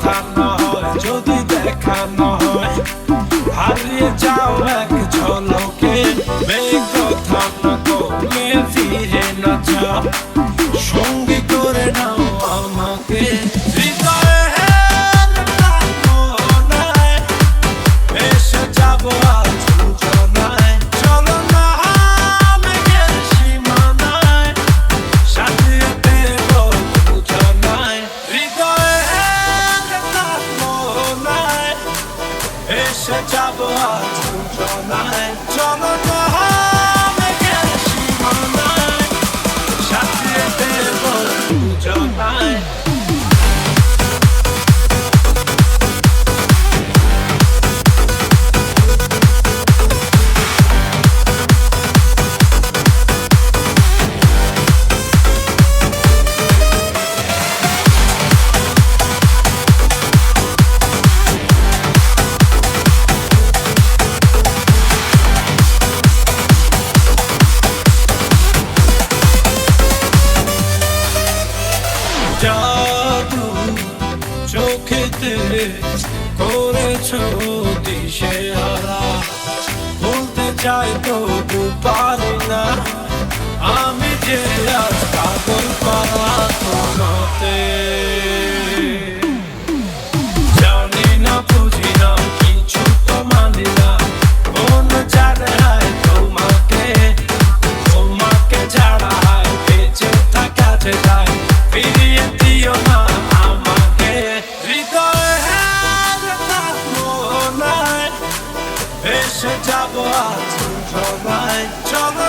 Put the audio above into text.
কথা নয়, যদি দেখা নয় হারিয়ে যাও এক ঝলকে। কথা না করলে ফিরে না যাও, সঙ্গী করে নাও আমাকে। এসে যাবো আজ যোজনায়, চলো না মেঘের সীমানায়, সাজিয়ে দেব দুজনায়। হৃদয়ের মোহনায় এসে যাবো আজ যোজনায়, চলো না মেঘের সীমানায়, সাজিয়ে দেব দুজনায়। জাদু চোখেতে করেছো দিশেহারা, বলতে চাই তবু পারি না, আমি যে আজ পাগল পারা তোমাতে। জানি না বুঝি না কিছু তো মানি না, মন জানে তোমাকে, তোমাকে ছাড়া বেঁচে থাকা যায়, ফিরিয়ে দিও না আমাকে। হৃদয়ের মোহনায় এসে যাবো আজ যোজনায়, চলো